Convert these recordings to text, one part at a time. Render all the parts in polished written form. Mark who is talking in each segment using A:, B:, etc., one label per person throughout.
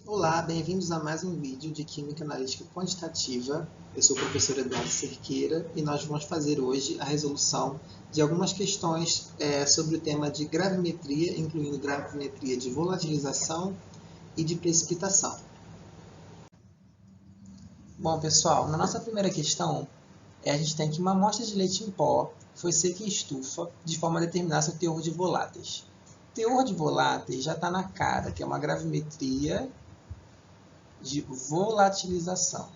A: Olá, bem-vindos a mais um vídeo de Química Analítica Quantitativa. Eu sou o professor Eduardo Cerqueira e nós vamos fazer hoje a resolução de algumas questões sobre o tema de gravimetria, incluindo gravimetria de volatilização e de precipitação. Bom, pessoal, na nossa primeira questão, a gente tem que uma amostra de leite em pó foi seca em estufa de forma a determinar seu teor de voláteis. O teor de voláteis já está na cara, que é uma gravimetria de volatilização.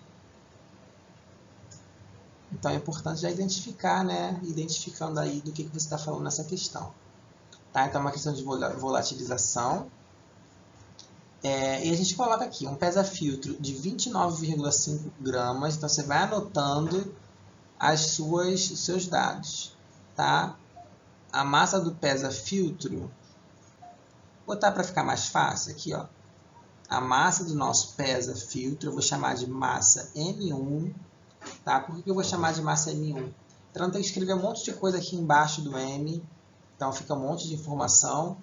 A: Então é importante já identificar, né? Identificando aí do que você está falando nessa questão. Tá? Então é uma questão de volatilização. E a gente coloca aqui um pesa-filtro de 29,5 gramas. Então você vai anotando os seus dados. Tá? A massa do pesa-filtro, vou botar para ficar mais fácil aqui, ó. A massa do nosso pesa-filtro, eu vou chamar de massa M1. Tá? Por que eu vou chamar de massa M1? Para não ter que escrever um monte de coisa aqui embaixo do M. Então fica um monte de informação,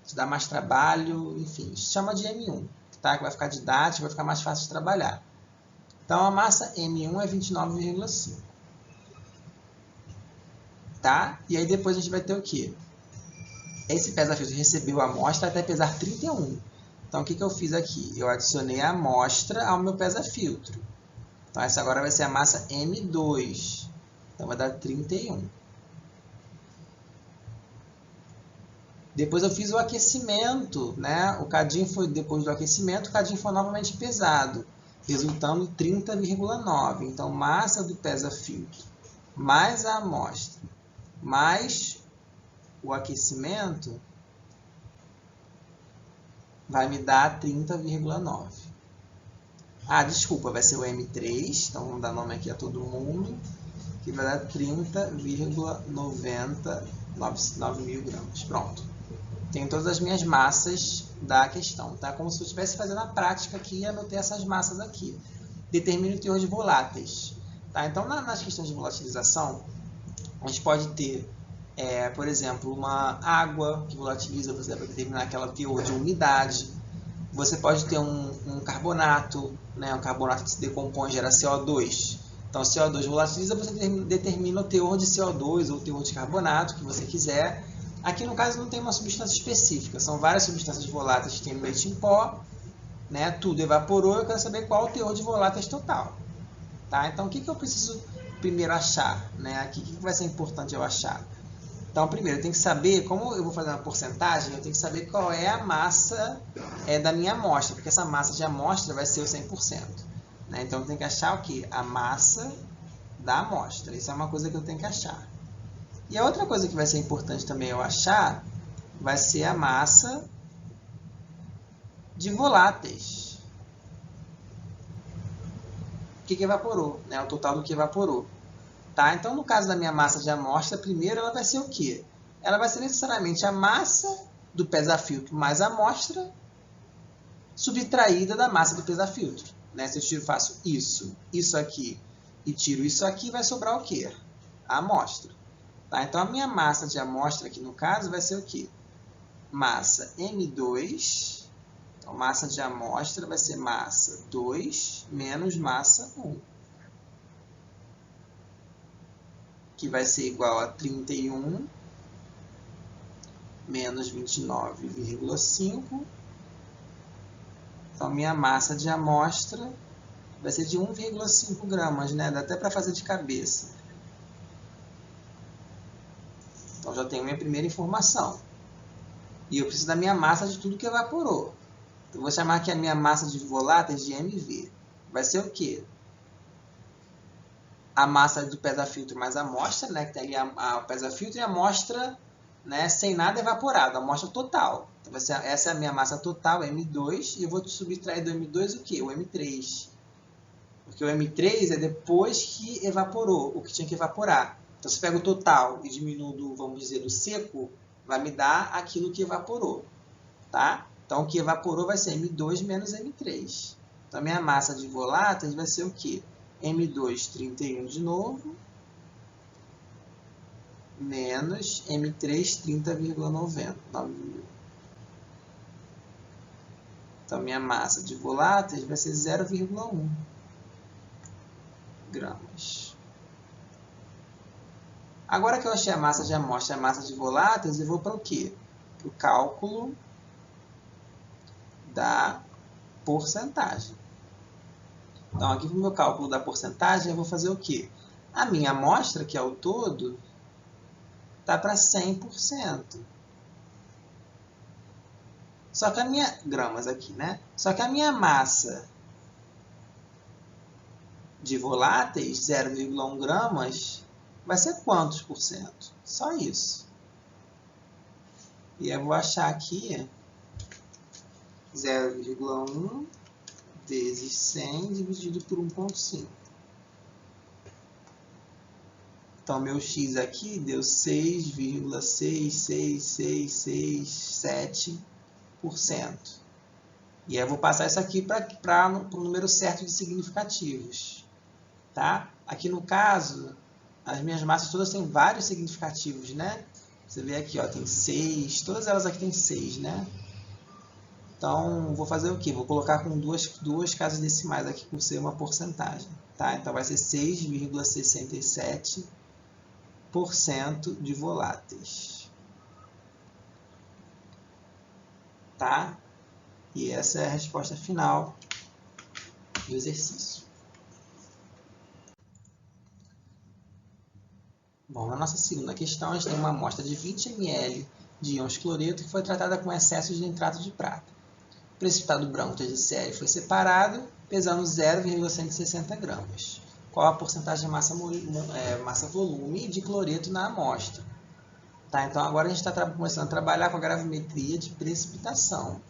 A: te dá mais trabalho, enfim. Chama de M1, tá? Que vai ficar didático, vai ficar mais fácil de trabalhar. Então a massa M1 é 29,5. Tá? E aí depois a gente vai ter o quê? Esse pesa-filtro recebeu a amostra até pesar 31. Então o que eu fiz aqui? Eu adicionei a amostra ao meu pesa-filtro. Então essa agora vai ser a massa M2. Então vai dar 31. Depois eu fiz o aquecimento, né? O cadinho foi, depois do aquecimento, o cadinho foi novamente pesado, resultando 30,9. Então, massa do pesa-filtro mais a amostra, mais o aquecimento, vai me dar 30,9. Ah, desculpa, vai ser o M3, então vamos dar nome aqui a todo mundo, que vai dar 30,99 mil gramas. Pronto. Tenho todas as minhas massas da questão, tá? Como se eu estivesse fazendo a prática aqui e anotei essas massas aqui. Determine o teor de voláteis. Tá? Então, nas questões de volatilização, a gente pode ter, por exemplo, uma água que volatiliza, você vai determinar aquela teor de umidade. Você pode ter um carbonato, né? Um carbonato que se decompõe e gera CO2. Então, CO2 volatiliza, você determina o teor de CO2 ou o teor de carbonato que você quiser. Aqui, no caso, não tem uma substância específica. São várias substâncias voláteis que tem no leite em pó. Né? Tudo evaporou. Eu quero saber qual o teor de voláteis total. Tá? Então, o que eu preciso primeiro achar? Né? Aqui, o que vai ser importante eu achar? Então, primeiro, eu tenho que saber, como eu vou fazer uma porcentagem, eu tenho que saber qual é a massa da minha amostra. Porque essa massa de amostra vai ser o 100%. Né? Então, eu tenho que achar o quê? A massa da amostra. Isso é uma coisa que eu tenho que achar. E a outra coisa que vai ser importante também eu achar vai ser a massa de voláteis. O que evaporou, né? O total do que evaporou. Tá? Então, no caso da minha massa de amostra, primeiro ela vai ser o quê? Ela vai ser necessariamente a massa do pesa-filtro mais a amostra subtraída da massa do pesa-filtro. Né? Se eu faço isso aqui e tiro isso aqui, vai sobrar o quê? A amostra. Tá? Então, a minha massa de amostra aqui, no caso, vai ser o quê? Massa M2. Então, massa de amostra vai ser massa 2 menos massa 1. Que vai ser igual a 31 menos 29,5. Então, minha massa de amostra vai ser de 1,5 gramas, né? Dá até para fazer de cabeça. Então, já tenho minha primeira informação. E eu preciso da minha massa de tudo que evaporou. Então, eu vou chamar aqui a minha massa de voláteis de MV. Vai ser o quê? A massa do pesa-filtro mais a amostra, né? Que tem ali o pesa-filtro e a amostra, né? Sem nada evaporado, a amostra total. Então, essa é a minha massa total, M2, e eu vou subtrair do M2 o quê? O M3. Porque o M3 é depois que evaporou, o que tinha que evaporar. Então, se eu pego o total e diminuo do, vamos dizer, do seco, vai me dar aquilo que evaporou. Tá? Então, o que evaporou vai ser M2 menos M3. Então, a minha massa de voláteis vai ser o quê? M2, 31 de novo, menos M3, 30,90. Então, minha massa de voláteis vai ser 0,1 gramas. Agora que eu achei a massa de amostra e a massa de voláteis, eu vou para o quê? Para o cálculo da porcentagem. Então, aqui no meu cálculo da porcentagem, eu vou fazer o quê? A minha amostra, que é o todo, está para 100%. Só que a minha... gramas aqui, né? Só que a minha massa de voláteis, 0,1 gramas, vai ser quantos por cento? Só isso. E eu vou achar aqui 0,1 vezes 100 dividido por 1,5. Então, meu x aqui deu 6,66667%. E aí eu vou passar isso aqui para o número certo de significativos. Tá? Aqui no caso, as minhas massas todas têm vários significativos, né? Você vê aqui, ó, tem 6, todas elas aqui tem 6, né? Então, vou fazer o quê? Vou colocar com duas casas decimais aqui por ser uma porcentagem. Tá? Então, vai ser 6,67% de voláteis. Tá? E essa é a resposta final do exercício. Bom, na nossa segunda questão, a gente tem uma amostra de 20 ml de íons cloreto que foi tratada com excesso de nitrato de prata. O precipitado branco de HCl foi separado, pesando 0,160 gramas. Qual a porcentagem de massa-volume de cloreto na amostra? Tá, então, agora a gente está começando a trabalhar com a gravimetria de precipitação.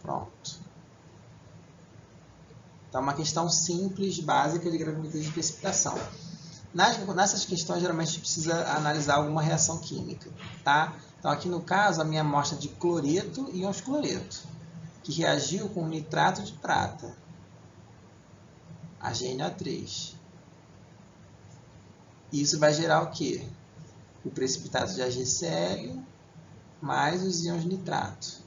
A: Pronto. Então, uma questão simples, básica de gravimetria de precipitação. Nessas questões, geralmente, a gente precisa analisar alguma reação química. Tá? Então, aqui no caso, a minha amostra de cloreto e íons cloreto, que reagiu com nitrato de prata, HNO3. Isso vai gerar o quê? O precipitado de HCl mais os íons nitrato,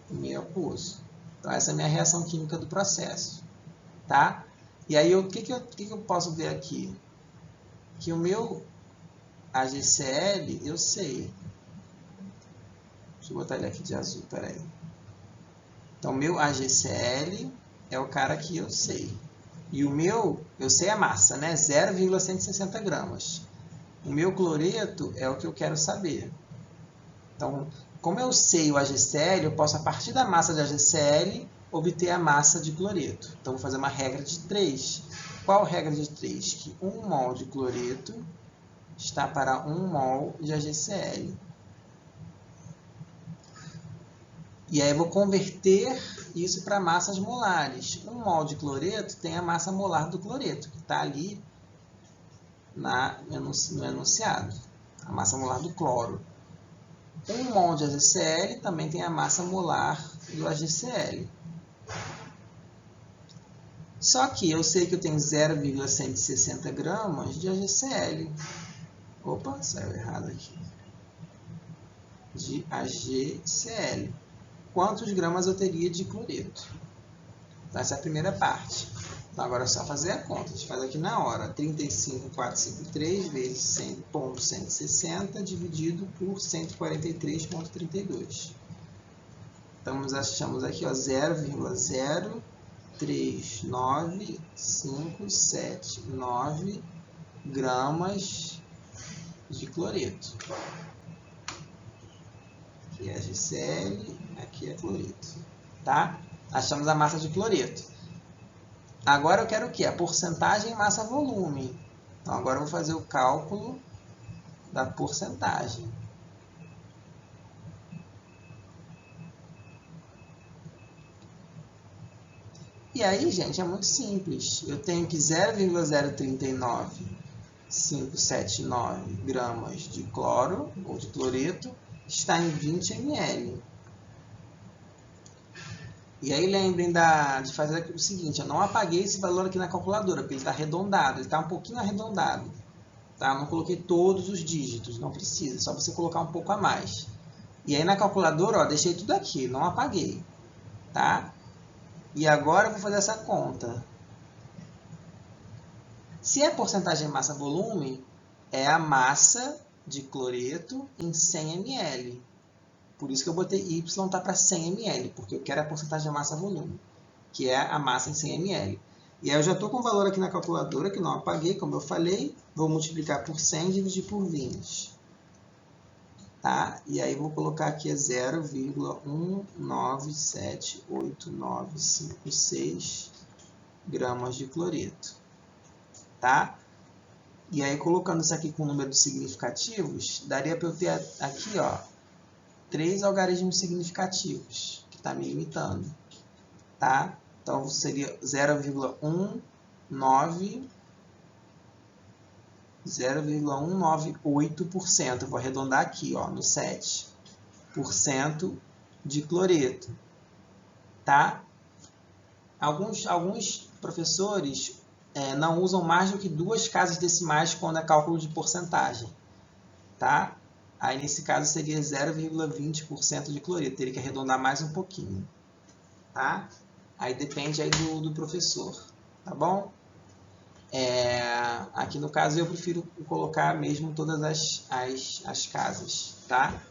A: meio aquoso. Então, essa é a minha reação química do processo. Tá? E aí, o que eu posso ver aqui? Que o meu HCl, eu sei. Deixa eu botar ele aqui de azul, peraí. Então, o meu HCl é o cara que eu sei. E o meu, eu sei a massa, né? 0,160 gramas. O meu cloreto é o que eu quero saber. Então, como eu sei o HCl, eu posso, a partir da massa de HCl, obter a massa de cloreto. Então, vou fazer uma regra de 3. Qual a regra de 3? Que 1 mol de cloreto está para 1 mol de HCl. E aí eu vou converter isso para massas molares. 1 mol de cloreto tem a massa molar do cloreto, que está ali no enunciado. A massa molar do cloro. 1 mol de HCl também tem a massa molar do HCl. Só que eu sei que eu tenho 0,160 gramas de HCl. Opa, saiu errado aqui. De HCl. Quantos gramas eu teria de cloreto? Então, essa é a primeira parte. Então, agora é só fazer a conta. A gente faz aqui na hora. 35,453 vezes 100,160 dividido por 143,32. Então, achamos aqui 0,039579 gramas de cloreto. Aqui é HCl, aqui é cloreto. Tá? Achamos a massa de cloreto. Agora eu quero o quê? A porcentagem massa-volume. Então, agora eu vou fazer o cálculo da porcentagem. E aí, gente, é muito simples. Eu tenho que 0,039579 gramas de cloro, ou de cloreto, está em 20 ml. E aí lembrem de fazer o seguinte, eu não apaguei esse valor aqui na calculadora, porque ele está arredondado, ele está um pouquinho arredondado. Tá? Eu não coloquei todos os dígitos, não precisa, só você colocar um pouco a mais. E aí na calculadora, ó, deixei tudo aqui, não apaguei. Tá? E agora eu vou fazer essa conta. Se é porcentagem massa-volume, é a massa de cloreto em 100 ml. Por isso que eu botei Y tá para 100 ml, porque eu quero a porcentagem massa-volume, que é a massa em 100 ml. E aí eu já estou com o valor aqui na calculadora, que não apaguei, como eu falei. Vou multiplicar por 100 e dividir por 20. Tá? E aí vou colocar aqui 0,197896 gramas de cloreto. Tá? E aí colocando isso aqui com o número de significativos, daria para eu ter aqui, ó, 3 algarismos significativos, que está me limitando. Tá? Então seria 0,198%. Eu vou arredondar aqui, ó, no 7% de cloreto. Tá? Alguns professores não usam mais do que 2 casas decimais quando é cálculo de porcentagem. Tá? Aí nesse caso seria 0,20% de cloreto. Teria que arredondar mais um pouquinho. Tá? Aí depende aí do professor. Tá bom? Aqui no caso eu prefiro colocar mesmo todas as casas. Tá?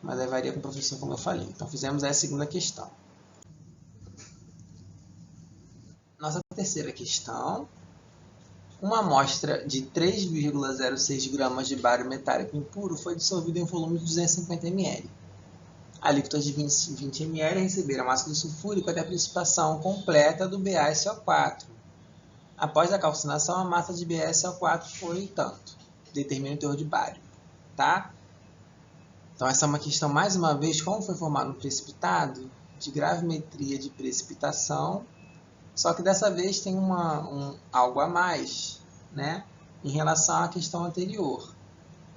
A: Mas aí varia com o professor, como eu falei. Então fizemos aí a segunda questão. Nossa terceira questão. Uma amostra de 3,06 gramas de bário metálico impuro foi dissolvida em um volume de 250 ml. A alíquota de 20 ml receberam a massa do sulfúrico até a precipitação completa do BaSO4. Após a calcinação, a massa de BaSO4 foi tanto. Determina o teor de bário. Tá? Então essa é uma questão, mais uma vez, como foi formado um precipitado, de gravimetria de precipitação. Só que dessa vez tem algo a mais, né, em relação à questão anterior.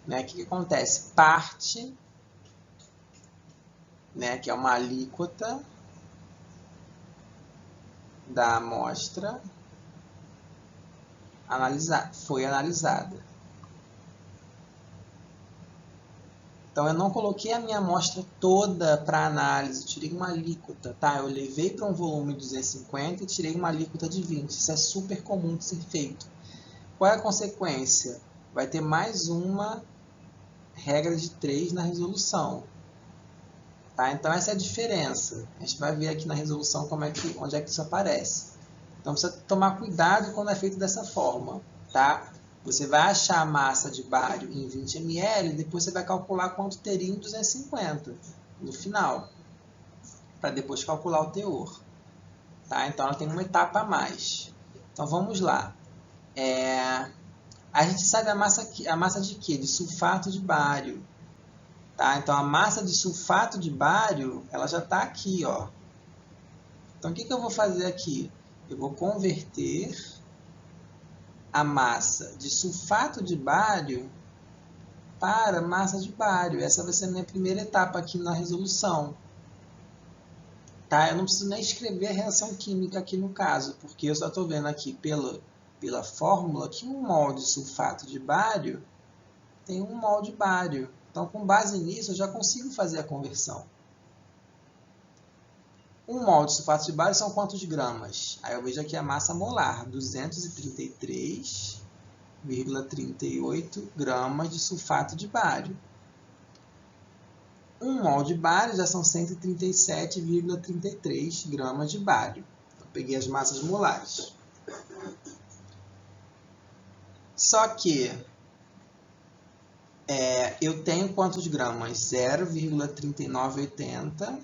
A: Né? O que acontece? Parte, né, que é uma alíquota da amostra, foi analisada. Então, eu não coloquei a minha amostra toda para análise, tirei uma alíquota, tá? Eu levei para um volume de 250 e tirei uma alíquota de 20. Isso é super comum de ser feito. Qual é a consequência? Vai ter mais uma regra de 3 na resolução. Tá? Então, essa é a diferença. A gente vai ver aqui na resolução onde é que isso aparece. Então, precisa tomar cuidado quando é feito dessa forma. Tá? Você vai achar a massa de bário em 20 ml, depois você vai calcular quanto teria em 250 no final, para depois calcular o teor. Tá? Então, ela tem uma etapa a mais. Então, vamos lá. A gente sabe a massa de quê? De sulfato de bário. Tá? Então, a massa de sulfato de bário, ela já está aqui. Ó. Então, o que eu vou fazer aqui? Eu vou converter a massa de sulfato de bário para massa de bário. Essa vai ser a minha primeira etapa aqui na resolução. Tá? Eu não preciso nem escrever a reação química aqui no caso, porque eu só estou vendo aqui pela fórmula que 1 mol de sulfato de bário tem 1 mol de bário. Então, com base nisso, eu já consigo fazer a conversão. 1 mol de sulfato de bário são quantos gramas? Aí eu vejo aqui a massa molar, 233,38 gramas de sulfato de bário. 1 mol de bário já são 137,33 gramas de bário. Então, peguei as massas molares. Só que eu tenho quantos gramas? 0,3980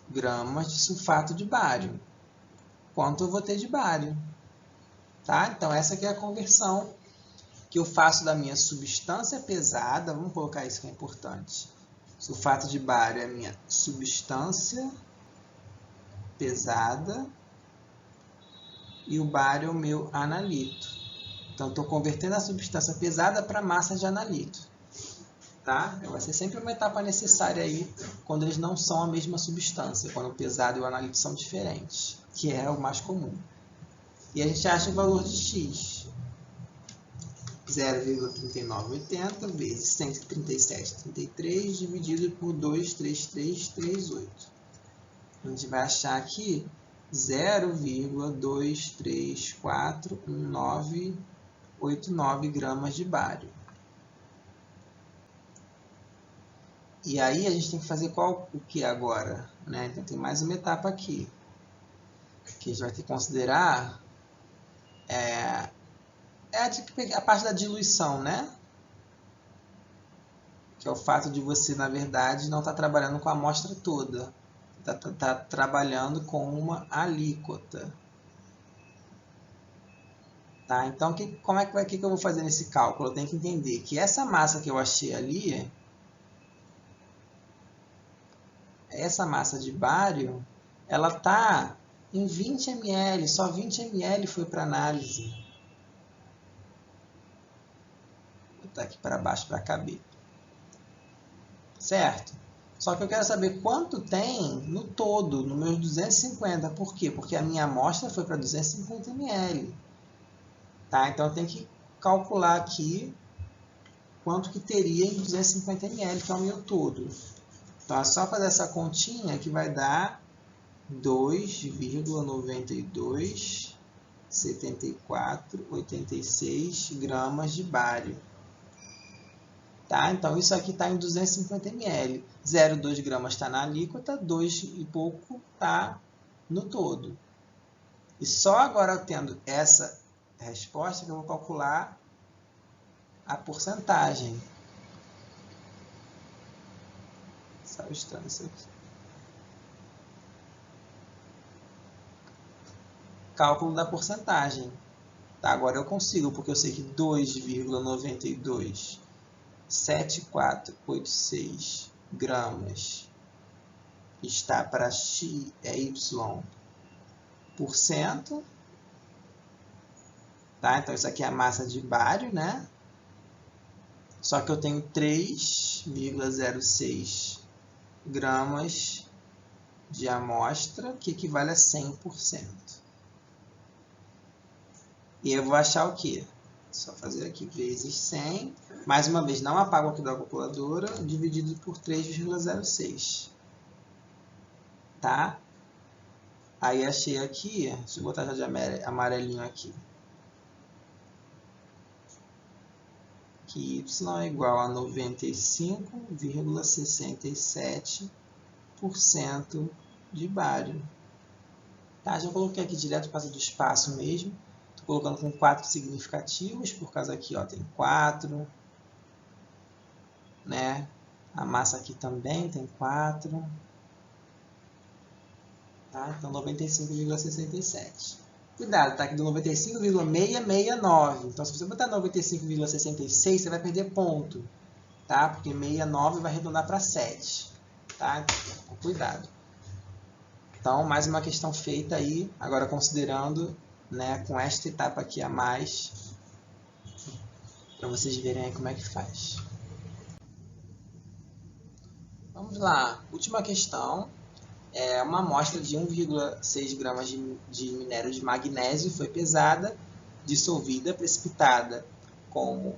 A: gramas de sulfato de bário. Quanto eu vou ter de bário? Tá? Então, essa aqui é a conversão que eu faço da minha substância pesada. Vamos colocar isso que é importante. Sulfato de bário é a minha substância pesada e o bário é o meu analito. Então, estou convertendo a substância pesada para massa de analito. Tá? Vai ser sempre uma etapa necessária aí quando eles não são a mesma substância, quando o pesado e o analito são diferentes, que é o mais comum. E a gente acha o valor de x. 0,3980 vezes 137,33 dividido por 23338. A gente vai achar aqui 0,2341989 gramas de bário. E aí a gente tem que fazer o que agora? Né? Então tem mais uma etapa aqui, que a gente vai ter que considerar a parte da diluição, né? Que é o fato de você, na verdade, não estar trabalhando com a amostra toda. Está trabalhando com uma alíquota. Tá? Então, como é que eu vou fazer nesse cálculo? Eu tenho que entender que essa massa que eu achei ali, essa massa de bário, ela está em 20 ml, só 20 ml foi para análise. Vou botar aqui para baixo para caber. Certo? Só que eu quero saber quanto tem no todo, no meus 250. Por quê? Porque a minha amostra foi para 250 ml. Tá? Então eu tenho que calcular aqui quanto que teria em 250 ml, que é o meu todo. Então é só fazer essa continha que vai dar 2,927486 gramas de bário. Tá? Então isso aqui está em 250 ml. 0,2 gramas está na alíquota, 2 e pouco está no todo. E só agora tendo essa resposta que eu vou calcular a porcentagem. Saiu estranho isso aqui. Cálculo da porcentagem. Tá, agora eu consigo, porque eu sei que 2,927486 gramas está para Y%. Tá? Então isso aqui é a massa de bário, né? Só que eu tenho 3,06 gramas de amostra, que equivale a 100%. E eu vou achar o quê? Só fazer aqui vezes 100. Mais uma vez, não apago aqui da calculadora, dividido por 3,06. Tá? Aí achei aqui, deixa eu botar já de amarelinho aqui. Que Y é igual a 95,67% de bário. Tá, já coloquei aqui direto por causa do espaço mesmo. Estou colocando com 4 significativos, por causa aqui ó, tem 4. Né? A massa aqui também tem 4. Tá? Então 95,67. Cuidado, tá aqui do 95,669. Então se você botar 95,66, você vai perder ponto. Tá? Porque 69 vai arredondar para 7. Tá? Então, cuidado. Então, mais uma questão feita aí, agora considerando, né, com esta etapa aqui a mais, para vocês verem aí como é que faz. Vamos lá, última questão. Uma amostra de 1,6 gramas de minério de magnésio foi pesada, dissolvida, precipitada como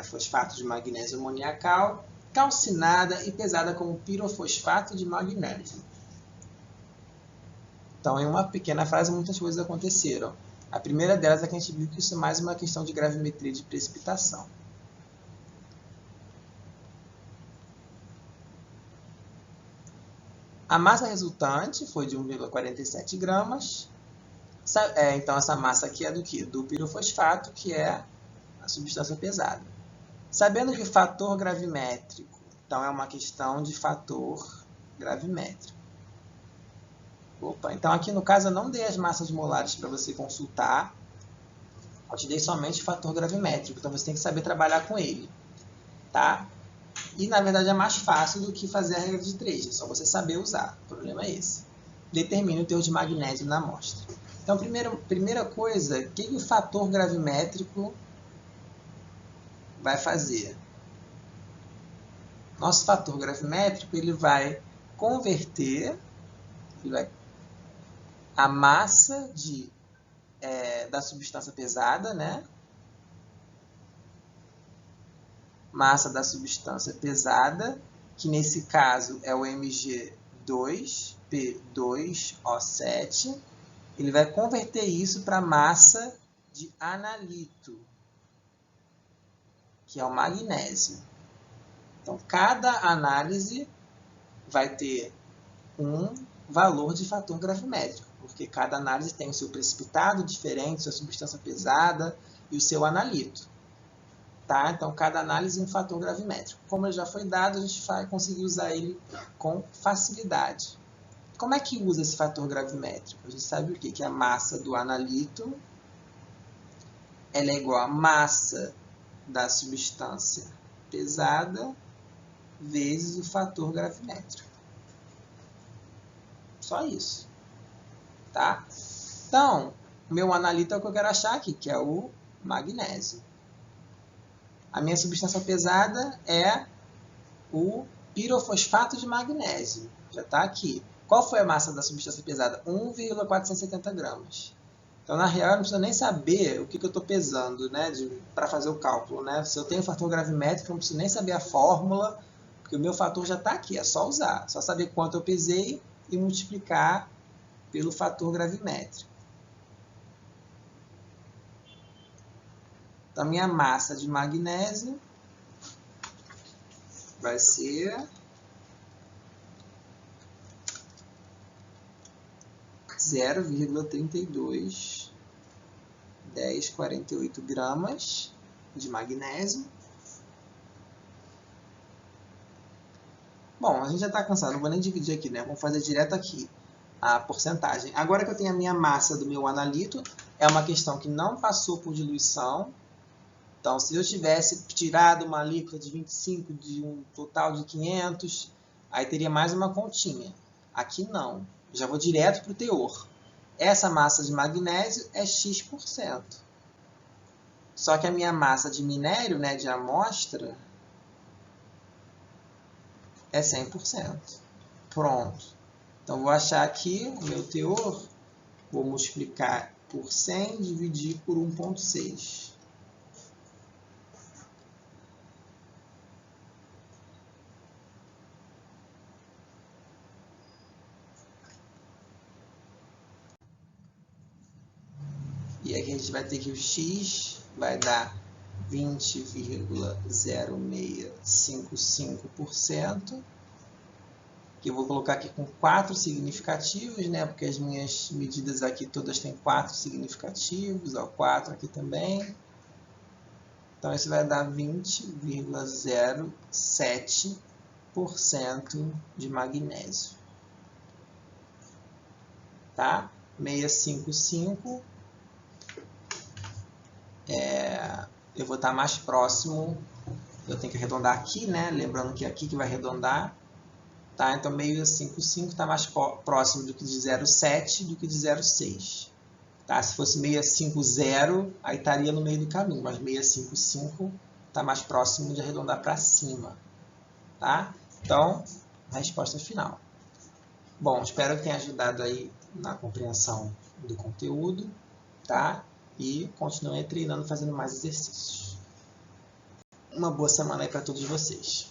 A: fosfato de magnésio amoniacal, calcinada e pesada como pirofosfato de magnésio. Então, em uma pequena frase, muitas coisas aconteceram. A primeira delas é que a gente viu que isso é mais uma questão de gravimetria de precipitação. A massa resultante foi de 1,47 gramas. Então, essa massa aqui é do quê? Do pirofosfato, que é a substância pesada. Sabendo que o fator gravimétrico, então é uma questão de fator gravimétrico. Opa, então aqui no caso eu não dei as massas molares para você consultar, eu te dei somente o fator gravimétrico, então você tem que saber trabalhar com ele, tá? E na verdade é mais fácil do que fazer a regra de 3, é só você saber usar, o problema é esse. Determine o teor de magnésio na amostra. Então, primeira coisa, o que o fator gravimétrico vai fazer? Nosso fator gravimétrico ele vai converter a massa da substância pesada, né, massa da substância pesada, que nesse caso é o Mg2P2O7. Ele vai converter isso para massa de analito, que é o magnésio. Então, cada análise vai ter um valor de fator gravimétrico, porque cada análise tem o seu precipitado diferente, sua substância pesada e o seu analito. Tá? Então, cada análise é um fator gravimétrico. Como ele já foi dado, a gente vai conseguir usar ele com facilidade. Como é que usa esse fator gravimétrico? A gente sabe o quê? Que a massa do analito ela é igual à massa da substância pesada vezes o fator gravimétrico. Só isso. Tá? Então, meu analito é o que eu quero achar aqui, que é o magnésio. A minha substância pesada é o pirofosfato de magnésio. Já está aqui. Qual foi a massa da substância pesada? 1,470 gramas. Então, na real, eu não preciso nem saber o que eu estou pesando, né, para fazer o cálculo. Né? Se eu tenho fator gravimétrico, eu não preciso nem saber a fórmula, porque o meu fator já está aqui, é só usar. Só saber quanto eu pesei e multiplicar pelo fator gravimétrico. Então, a minha massa de magnésio vai ser 0,321048 gramas de magnésio. Bom, a gente já está cansado, não vou nem dividir aqui, né? Vamos fazer direto aqui a porcentagem. Agora que eu tenho a minha massa do meu analito, é uma questão que não passou por diluição. Então, se eu tivesse tirado uma alíquota de 25 de um total de 500, aí teria mais uma continha. Aqui não. Eu já vou direto para o teor. Essa massa de magnésio é X%. Só que a minha massa de minério, né, de amostra, é 100%. Pronto. Então, vou achar aqui o meu teor, vou multiplicar por 100, dividir por 1,6. E aqui a gente vai ter que o X vai dar 20,0655%, que eu vou colocar aqui com 4 significativos, né? Porque as minhas medidas aqui todas têm 4 significativos, ó, 4 aqui também. Então, isso vai dar 20,07% de magnésio. Tá? 655. Eu vou estar mais próximo, eu tenho que arredondar aqui, né? Lembrando que é aqui que vai arredondar. Tá? Então, 655 está mais próximo do que de 0,7 do que de 0,6. Tá? Se fosse 650, aí estaria no meio do caminho, mas 655 está mais próximo de arredondar para cima. Tá? Então, a resposta final. Bom, espero que tenha ajudado aí na compreensão do conteúdo. Tá? E continuem treinando, fazendo mais exercícios. Uma boa semana aí para todos vocês.